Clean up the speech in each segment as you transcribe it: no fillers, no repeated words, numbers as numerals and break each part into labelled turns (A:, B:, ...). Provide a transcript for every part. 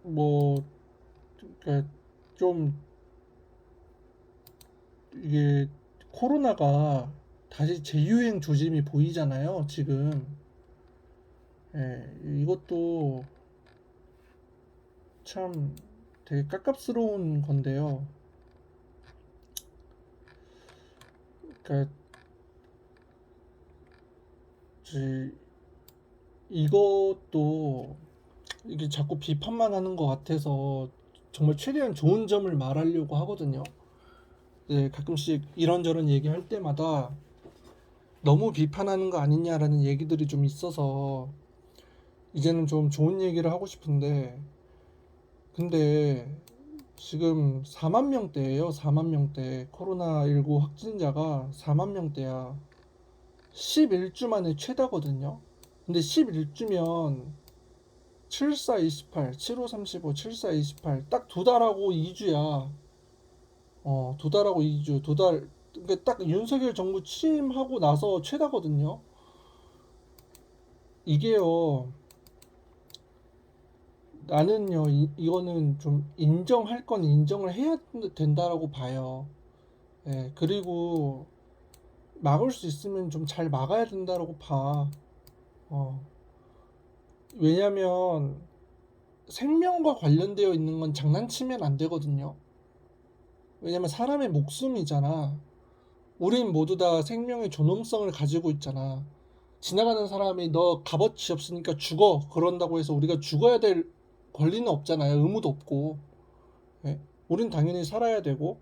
A: 뭐 그러니까 좀 이게 코로나가 다시 재유행 조짐이 보이잖아요, 지금. 예, 이것도 참 되게 깝깝스러운 건데요. 그러니까 지- 이것도 이게 자꾸 비판만 하는 것 같아서 정말 최대한 좋은 점을 말하려고 하거든요. 네, 가끔씩 이런저런 얘기할 때마다 너무 비판하는 거 아니냐라는 얘기들이 좀 있어서 이제는 좀 좋은 얘기를 하고 싶은데, 근데 지금 4만 명대예요. 4만 명대. 코로나19 확진자가 4만 명대야. 11주 만에 최다거든요. 근데 11주면 7428, 7535, 7428, 딱 두 달하고 2주야. 2달하고 2주, 두 달. 그러니까 딱 윤석열 정부 취임하고 나서 최다거든요. 이게요, 나는요, 이거는 좀 인정할 건 인정을 해야 된다라고 봐요. 예, 그리고 막을 수 있으면 좀 잘 막아야 된다라고 봐. 어, 왜냐면 생명과 관련되어 있는 건 장난치면 안 되거든요. 왜냐면 사람의 목숨이잖아. 우린 모두 다 생명의 존엄성을 가지고 있잖아. 지나가는 사람이 너 값어치 없으니까 죽어. 그런다고 해서 우리가 죽어야 될 권리는 없잖아요. 의무도 없고. 예? 우린 당연히 살아야 되고,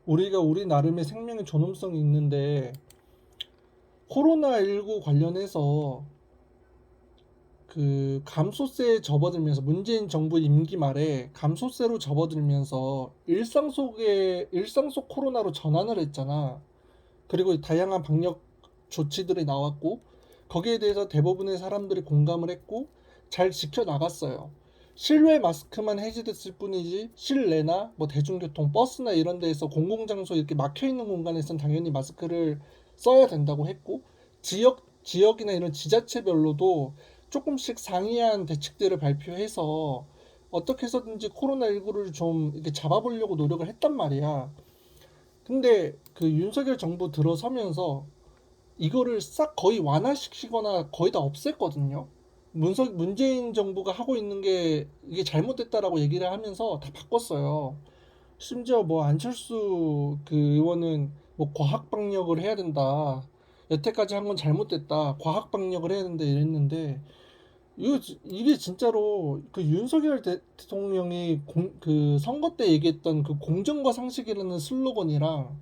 A: 우리가 우리 나름의 생명의 존엄성이 있는데, 코로나19 관련해서 그 감소세에 접어들면서 문재인 정부 임기 말에 감소세로 접어들면서 일상 속 코로나로 전환을 했잖아. 그리고 다양한 방역 조치들이 나왔고 거기에 대해서 대부분의 사람들이 공감을 했고 잘 지켜 나갔어요. 실외 마스크만 해제됐을 뿐이지 실내나 뭐 대중교통 버스나 이런 데에서 공공장소 이렇게 막혀 있는 공간에서는 당연히 마스크를 써야 된다고 했고 지역이나 이런 지자체별로도 조금씩 상이한 대책들을 발표해서 어떻게 해서든지 코로나19를 좀 이렇게 잡아보려고 노력을 했단 말이야. 근데 그 윤석열 정부 들어서면서 이거를 싹 거의 완화시키거나 거의 다 없앴거든요. 문재인 정부가 하고 있는 게 이게 잘못됐다라고 얘기를 하면서 다 바꿨어요. 심지어 뭐 안철수 그 의원은 뭐 과학 방역을 해야 된다. 여태까지 한 건 잘못됐다. 과학 방역을 해야 된다 이랬는데 이게 진짜로 그 윤석열 대통령이 그 선거 때 얘기했던 그 공정과 상식이라는 슬로건이랑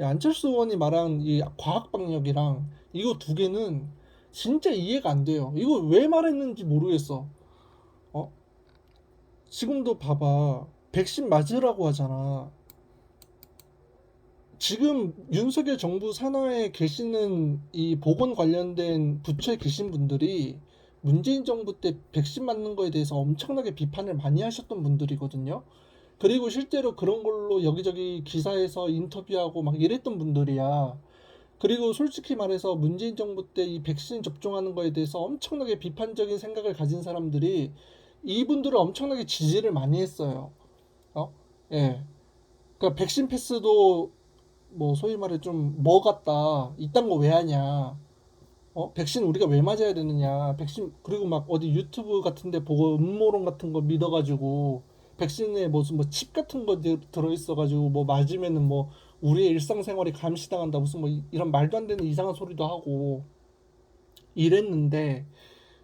A: 안철수 의원이 말한 이 과학 방역이랑 이거 두 개는 진짜 이해가 안 돼요. 이거 왜 말했는지 모르겠어. 어? 지금도 봐봐. 백신 맞으라고 하잖아. 지금 윤석열 정부 산하에 계시는 이 보건 관련된 부처에 계신 분들이 문재인 정부 때 백신 맞는 거에 대해서 엄청나게 비판을 많이 하셨던 분들이거든요. 그리고 실제로 그런 걸로 여기저기 기사에서 인터뷰하고 막 이랬던 분들이야. 그리고 솔직히 말해서 문재인 정부 때 이 백신 접종하는 거에 대해서 엄청나게 비판적인 생각을 가진 사람들이 이분들을 엄청나게 지지를 많이 했어요. 어? 예. 그러니까 백신 패스도 뭐 소위 말해 좀 뭐 같다. 이딴 거 왜 하냐. 백신 우리가 왜 맞아야 되느냐. 백신 그리고 막 어디 유튜브 같은 데 보고 음모론 같은 거 믿어가지고 백신에 무슨 뭐 칩 같은 거 들어있어가지고 뭐 맞으면은 뭐 우리의 일상생활이 감시당한다. 무슨 뭐 이런 말도 안 되는 이상한 소리도 하고 이랬는데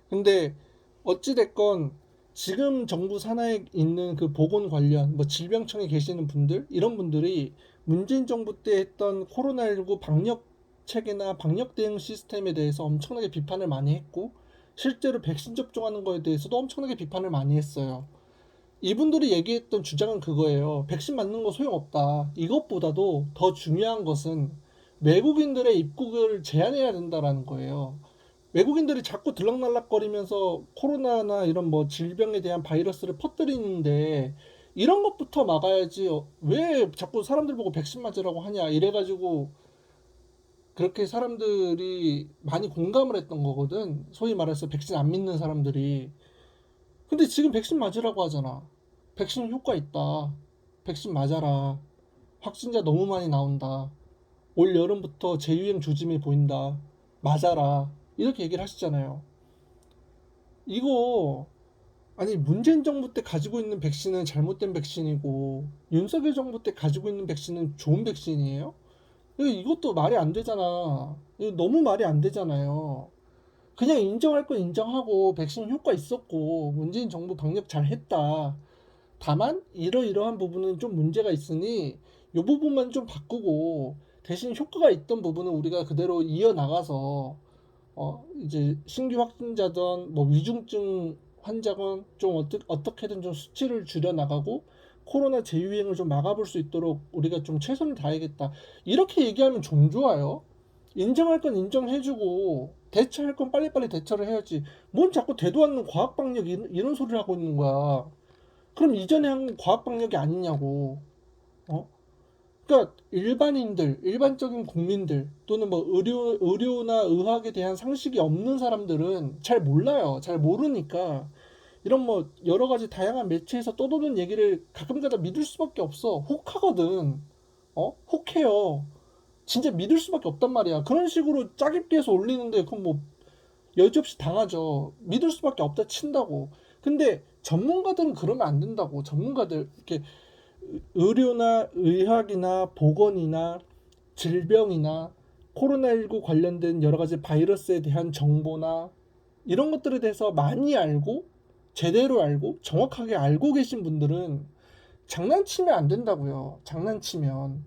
A: 근데 어찌됐건 지금 정부 산하에 있는 그 보건 관련 뭐 질병청에 계시는 분들 이런 분들이 문재인 정부 때 했던 코로나19 방역 체계나 방역 대응 시스템에 대해서 엄청나게 비판을 많이 했고 실제로 백신 접종하는 거에 대해서도 엄청나게 비판을 많이 했어요. 이분들이 얘기했던 주장은 그거예요. 백신 맞는 거 소용없다. 이것보다도 더 중요한 것은 외국인들의 입국을 제한해야 된다라는 거예요. 외국인들이 자꾸 들락날락거리면서 코로나나 이런 뭐 질병에 대한 바이러스를 퍼뜨리는데 이런 것부터 막아야지 왜 자꾸 사람들 보고 백신 맞으라고 하냐 이래가지고 그렇게 사람들이 많이 공감을 했던 거거든. 소위 말해서 백신 안 믿는 사람들이. 근데 지금 백신 맞으라고 하잖아. 백신 효과 있다. 백신 맞아라. 확진자 너무 많이 나온다. 올 여름부터 재유행 조짐이 보인다. 맞아라. 이렇게 얘기를 하시잖아요. 이거 아니 문재인 정부 때 가지고 있는 백신은 잘못된 백신이고 윤석열 정부 때 가지고 있는 백신은 좋은 백신이에요? 이것도 말이 안 되잖아. 이거 너무 말이 안 되잖아요. 그냥 인정할 건 인정하고 백신 효과 있었고 문재인 정부 방역 잘 했다. 다만 이러이러한 부분은 좀 문제가 있으니 이 부분만 좀 바꾸고 대신 효과가 있던 부분은 우리가 그대로 이어나가서 이제 신규 확진자든 뭐 위중증 환자건 좀 어떻게든 좀 수치를 줄여 나가고 코로나 재유행을 좀 막아볼 수 있도록 우리가 좀 최선을 다하겠다. 이렇게 얘기하면 좀 좋아요. 인정할 건 인정해주고 대처할 건 빨리빨리 대처를 해야지. 뭔 자꾸 되도 않는 과학 방역 이런 소리를 하고 있는 거야. 그럼 이전에 한 과학 방역이 아니냐고. 어? 그러니까 일반인들, 일반적인 국민들 또는 뭐 의료나 의학에 대한 상식이 없는 사람들은 잘 몰라요. 잘 모르니까 이런 뭐 여러 가지 다양한 매체에서 떠도는 얘기를 가끔가다 믿을 수밖에 없어. 혹하거든. 혹해요. 진짜 믿을 수밖에 없단 말이야. 그런 식으로 짜깁기 해서 올리는데 그건 뭐 여지없이 당하죠. 믿을 수밖에 없다 친다고. 근데 전문가들은 그러면 안 된다고. 전문가들 이렇게 의료나 의학이나 보건이나 질병이나 코로나19 관련된 여러 가지 바이러스에 대한 정보나 이런 것들에 대해서 많이 알고 제대로 알고 정확하게 알고 계신 분들은 장난치면 안 된다고요. 장난치면.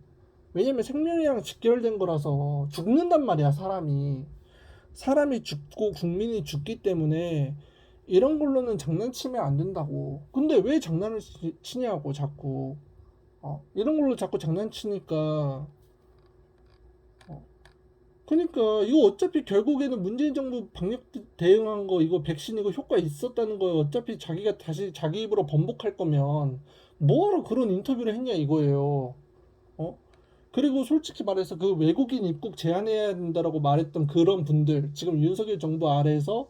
A: 왜냐면 생명이랑 직결된 거라서 죽는단 말이야, 사람이. 사람이 죽고 국민이 죽기 때문에 이런 걸로는 장난치면 안 된다고. 근데 왜 장난을 치냐고, 자꾸. 이런 걸로 자꾸 장난치니까. 어, 그러니까 이거 어차피 결국에는 문재인 정부 방역 대응한 거 이거 백신 이거 효과 있었다는 거 어차피 자기가 다시 자기 입으로 번복할 거면 뭐하러 그런 인터뷰를 했냐 이거예요. 어? 그리고 솔직히 말해서 그 외국인 입국 제한해야 된다라고 말했던 그런 분들 지금 윤석열 정부 아래에서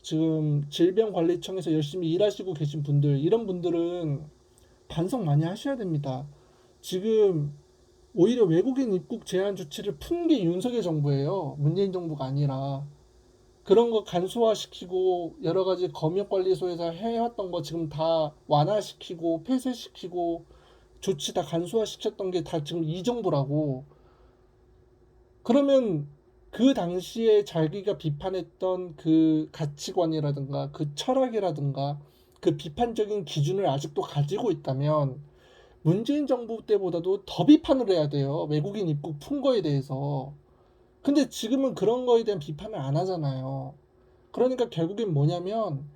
A: 지금 질병관리청에서 열심히 일하시고 계신 분들 이런 분들은 반성 많이 하셔야 됩니다. 지금 오히려 외국인 입국 제한 조치를 푼 게 윤석열 정부예요. 문재인 정부가 아니라. 그런 거 간소화시키고 여러 가지 검역관리소에서 해왔던 거 지금 다 완화시키고 폐쇄시키고 조치 다 간소화시켰던 게 다 지금 이 정부라고. 그러면 그 당시에 자기가 비판했던 그 가치관이라든가 그 철학이라든가 그 비판적인 기준을 아직도 가지고 있다면 문재인 정부 때보다도 더 비판을 해야 돼요. 외국인 입국 푼 거에 대해서. 근데 지금은 그런 거에 대한 비판을 안 하잖아요. 그러니까 결국엔 뭐냐면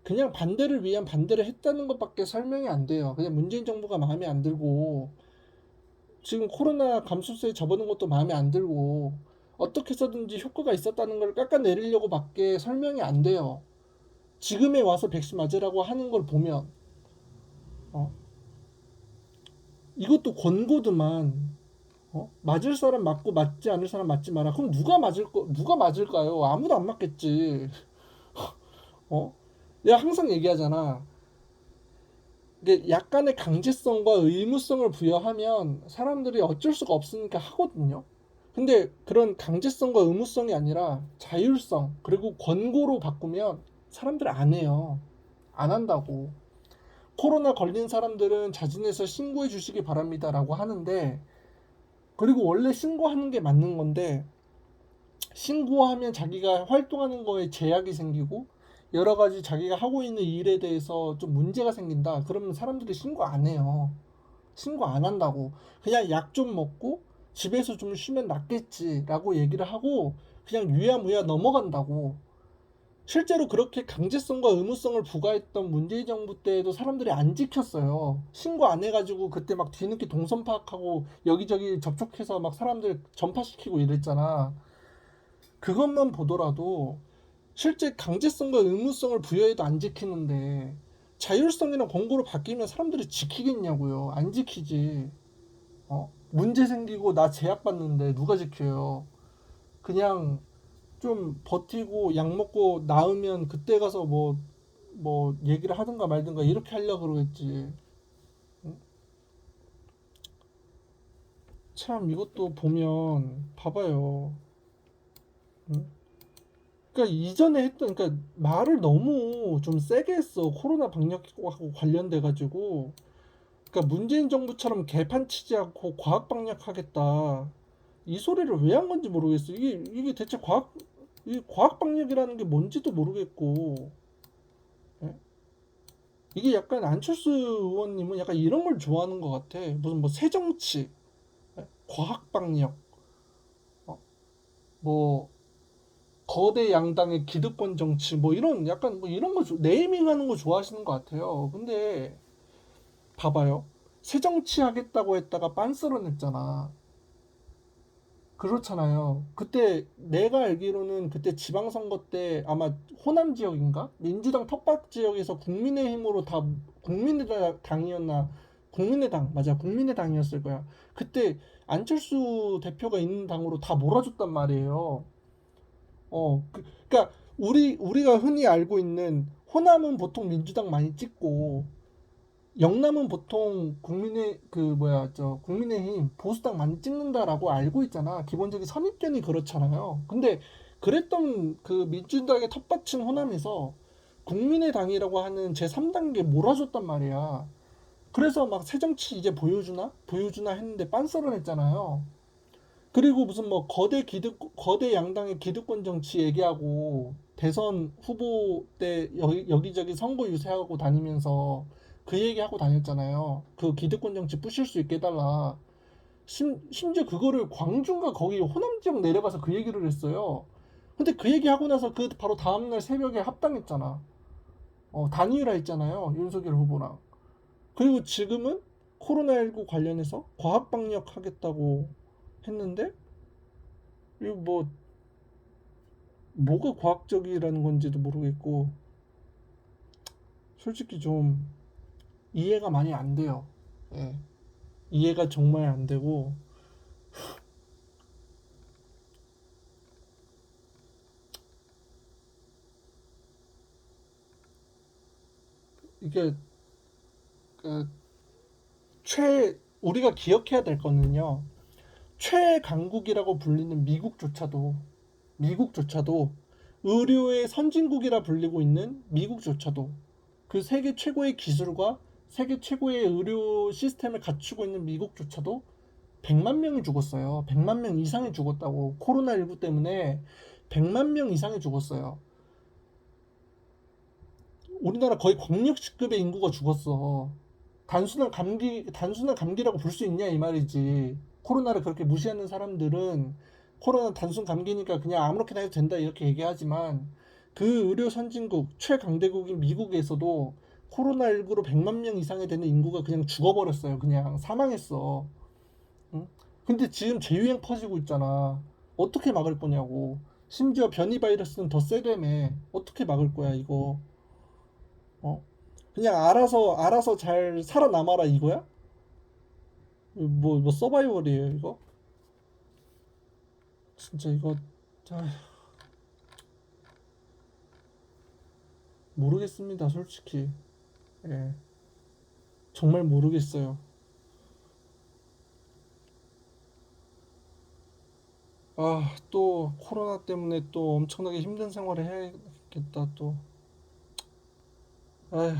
A: 그냥 반대를 위한 반대를 했다는 것밖에 설명이 안 돼요. 그냥 문재인 정부가 마음에 안 들고 지금 코로나 감소세에 접어든 것도 마음에 안 들고 어떻게 해서든지 효과가 있었다는 걸 깎아내리려고 밖에 설명이 안 돼요. 지금에 와서 백신 맞으라고 하는 걸 보면 어? 이것도 권고드만 맞을 사람 맞고 맞지 않을 사람 맞지 마라. 그럼 누가 맞을까요? 아무도 안 맞겠지. 어? 내가 항상 얘기하잖아. 이게 약간의 강제성과 의무성을 부여하면 사람들이 어쩔 수가 없으니까 하거든요. 근데 그런 강제성과 의무성이 아니라 자율성 그리고 권고로 바꾸면 사람들 안 해요. 안 한다고. 코로나 걸린 사람들은 자진해서 신고해 주시기 바랍니다라고 하는데 그리고 원래 신고하는 게 맞는 건데 신고하면 자기가 활동하는 거에 제약이 생기고 여러 가지 자기가 하고 있는 일에 대해서 좀 문제가 생긴다. 그러면 사람들이 신고 안 해요. 신고 안 한다고. 그냥 약 좀 먹고 집에서 좀 쉬면 낫겠지라고 얘기를 하고 그냥 유야무야 넘어간다고. 실제로 그렇게 강제성과 의무성을 부과했던 문재인 정부 때에도 사람들이 안 지켰어요. 신고 안 해가지고 그때 막 뒤늦게 동선 파악하고 여기저기 접촉해서 막 사람들 전파시키고 이랬잖아. 그것만 보더라도 실제 강제성과 의무성을 부여해도 안 지키는데 자율성이랑 권고로 바뀌면 사람들이 지키겠냐고요. 안 지키지. 문제 생기고 나 제약받는데 누가 지켜요. 그냥 좀 버티고 약 먹고 나으면 그때 가서 뭐 뭐 얘기를 하든가 말든가 이렇게 하려고 그러겠지. 응? 참 이것도 보면 봐봐요. 응? 그러니까 이전에 했던 그러니까 말을 너무 좀 세게 했어. 코로나 방역하고 관련돼 가지고. 그러니까 문재인 정부처럼 개판 치지 않고 과학 방역하겠다. 이 소리를 왜 한 건지 모르겠어. 이게 대체 이 과학 방역이라는 게 뭔지도 모르겠고. 예? 이게 약간 안철수 의원님은 약간 이런 걸 좋아하는 것 같아. 무슨 뭐 새정치, 예? 과학 방역, 어? 뭐 거대 양당의 기득권 정치, 뭐 이런 약간 뭐 이런 거 네이밍하는 거 좋아하시는 것 같아요. 근데 봐봐요. 새정치 하겠다고 했다가 빤스런했잖아. 그렇잖아요. 그때 내가 알기로는 그때 지방선거 때 아마 호남 지역인가? 민주당 텃밭 지역에서 국민의힘으로 다 국민의당이었나? 국민의당 맞아 국민의당이었을 거야. 그때 안철수 대표가 있는 당으로 다 몰아줬단 말이에요. 그러니까 우리가 흔히 알고 있는 호남은 보통 민주당 많이 찍고 영남은 보통 국민의힘 보수당 많이 찍는다라고 알고 있잖아. 기본적인 선입견이 그렇잖아요. 근데 그랬던 그 민주당의 텃밭인 호남에서 국민의당이라고 하는 제3단계 몰아줬단 말이야. 그래서 막 새정치 이제 보여주나? 보여주나 했는데 빤스런 했잖아요. 그리고 무슨 뭐 거대 양당의 기득권 정치 얘기하고 대선 후보 때 여기저기 선거 유세하고 다니면서 그 얘기하고 다녔잖아요. 그 기득권 정치 부실 수 있게 해달라. 심지어 그거를 광주인가 거기 호남 지역 내려가서 그 얘기를 했어요. 근데 그 얘기하고 나서 그 바로 다음날 새벽에 합당했잖아. 단일화 했잖아요. 윤석열 후보랑. 그리고 지금은 코로나19 관련해서 과학 방역 하겠다고 했는데 이거 뭐가 과학적이라는 건지도 모르겠고 솔직히 좀 이해가 많이 안 돼요. 예. 이해가 정말 안 되고 이게 그 우리가 기억해야 될 거는요. 최강국이라고 불리는 미국조차도 의료의 선진국이라 불리고 있는 미국조차도 그 세계 최고의 기술과 세계 최고의 의료 시스템을 갖추고 있는 미국조차도 100만 명이 죽었어요. 100만 명 이상이 죽었다고. 코로나19 때문에 100만 명 이상이 죽었어요. 우리나라 거의 광역시급의 인구가 죽었어. 단순한 감기라고 볼 수 있냐 이 말이지. 코로나를 그렇게 무시하는 사람들은 코로나 단순 감기니까 그냥 아무렇게나 해도 된다 이렇게 얘기하지만 그 의료 선진국 최강대국인 미국에서도 코로나19로 100만 명 이상이 되는 인구가 그냥 죽어버렸어요. 그냥 사망했어. 응? 근데 지금 재유행 퍼지고 있잖아. 어떻게 막을 거냐고. 심지어 변이 바이러스는 더 세다며. 어떻게 막을 거야, 이거. 어? 그냥 알아서 잘 살아남아라, 이거야? 뭐 서바이벌이에요, 이거? 진짜 이거, 아, 모르겠습니다, 솔직히. 예. 정말 모르겠어요. 또 코로나 때문에 또 엄청나게 힘든 생활을 해야겠다, 또. 아휴.